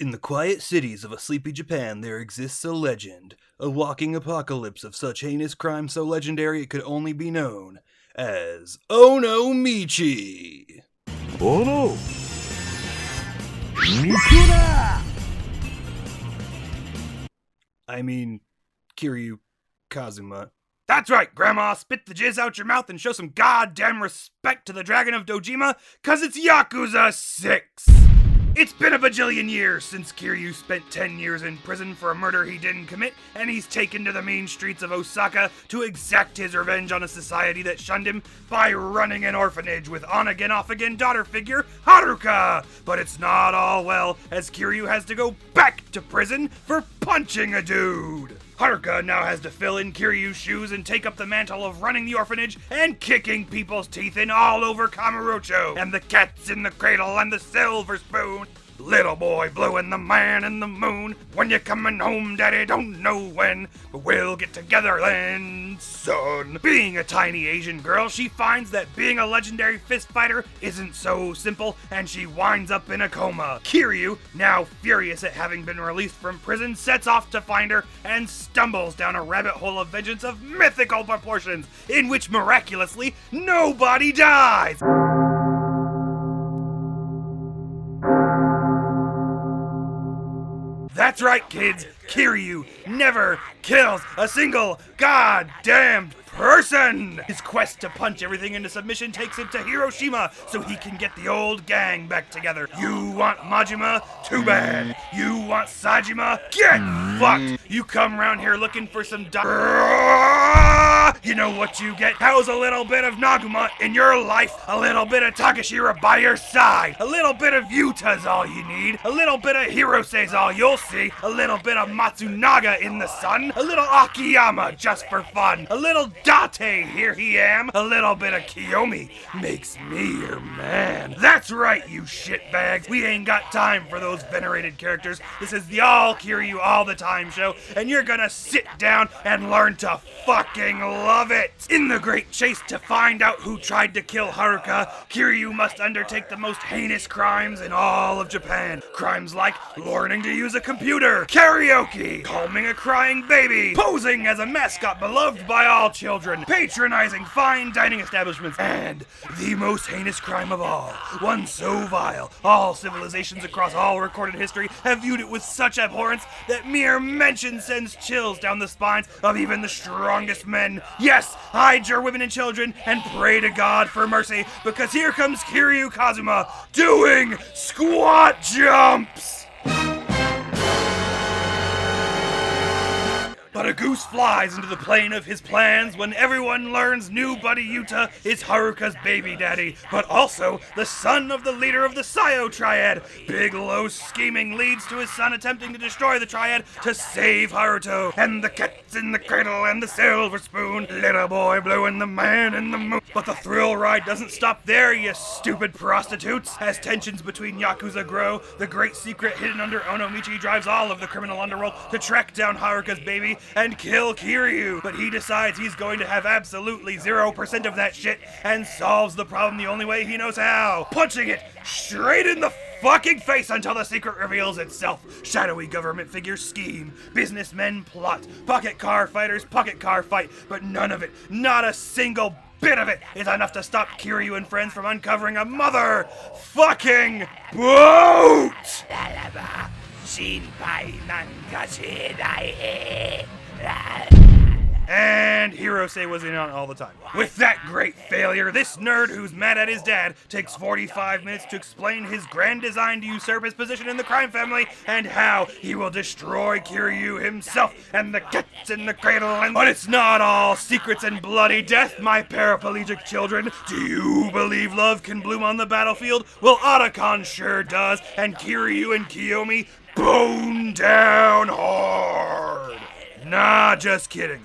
In the quiet cities of a sleepy Japan, there exists a legend, a walking apocalypse of such heinous crime so legendary it could only be known as Onomichi. Oh no! Mikura! I mean, Kiryu Kazuma. That's right, Grandma! Spit the jizz out your mouth and show some goddamn respect to the Dragon of Dojima, cause it's Yakuza 6! It's been a bajillion years since Kiryu spent 10 years in prison for a murder he didn't commit, and he's taken to the mean streets of Osaka to exact his revenge on a society that shunned him by running an orphanage with on-again, off-again daughter figure, Haruka! But it's not all well, as Kiryu has to go back to prison for punching a dude! Haruka now has to fill in Kiryu's shoes and take up the mantle of running the orphanage and kicking people's teeth in all over Kamurocho. And the cat's in the cradle and the silver spoon. Little boy blue and the man in the moon. When you're coming home, daddy don't know when, but we'll get together then, son. Being a tiny Asian girl, she finds that being a legendary fist fighter isn't so simple, and she winds up in a coma. Kiryu, now furious at having been released from prison, sets off to find her and stumbles down a rabbit hole of vengeance of mythical proportions, in which miraculously nobody dies. That's right, kids. Kiryu never kills a single goddamn person! His quest to punch everything into submission takes him to Hiroshima so he can get the old gang back together. You want Majima? Too bad. You want Sajima? Get fucked! You come around here looking for some you know what you get? How's a little bit of Naguma in your life? A little bit of Takashira by your side. A little bit of Yuta's all you need. A little bit of Hirose's all you'll see. A little bit of Matsunaga in the sun. A little Akiyama just for fun. A little Date, here he am. A little bit of Kiyomi makes me your man. That's right, you shitbags. We ain't got time for those venerated characters. This is the All Kiryu All the Time show, and you're gonna sit down and learn to fucking love it. In the great chase to find out who tried to kill Haruka, Kiryu must undertake the most heinous crimes in all of Japan. Crimes like learning to use a computer, karaoke, calming a crying baby, posing as a mascot beloved by all children, patronizing fine dining establishments, and the most heinous crime of all, one so vile, all civilizations across all recorded history have viewed it with such abhorrence that mere mention sends chills down the spines of even the strongest men. Yes, hide your women and children and pray to God for mercy, because here comes Kiryu Kazuma doing squat jumps! But a goose flies into the plane of his plans when everyone learns new buddy Yuta is Haruka's baby daddy, but also the son of the leader of the Sayo Triad. Big Low scheming leads to his son attempting to destroy the Triad to save Haruto. And the cat's in the cradle and the silver spoon. Little boy blue and the man in the moon. But the thrill ride doesn't stop there, you stupid prostitutes. As tensions between Yakuza grow, the great secret hidden under Onomichi drives all of the criminal underworld to track down Haruka's baby and kill Kiryu. But he decides he's going to have absolutely 0% of that shit and solves the problem the only way he knows how. Punching it straight in the fucking face until the secret reveals itself. Shadowy government figures scheme, businessmen plot, pocket car fighters pocket car fight, but none of it, not a single bit of it, is enough to stop Kiryu and friends from uncovering a mother fucking boat! And Hirose was in on it all the time. With that great failure, this nerd who's mad at his dad takes 45 minutes to explain his grand design to usurp his position in the crime family and how he will destroy Kiryu himself and the cats in the cradle. But it's not all secrets and bloody death, my paraplegic children. Do you believe love can bloom on the battlefield? Well, Otacon sure does, and Kiryu and Kiyomi bone down hard. Nah, just kidding.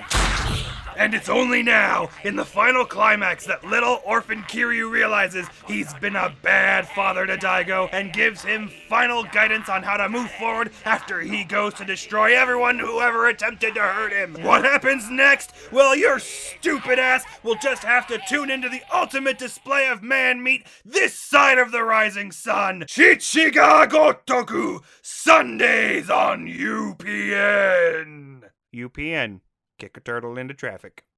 And it's only now, in the final climax, that little orphan Kiryu realizes he's been a bad father to Daigo and gives him final guidance on how to move forward after he goes to destroy everyone who ever attempted to hurt him. What happens next? Well, your stupid ass will just have to tune into the ultimate display of man meat this side of the rising sun. Chichiga Gotoku, Sundays on UPN. UPN. Kick a turtle into traffic.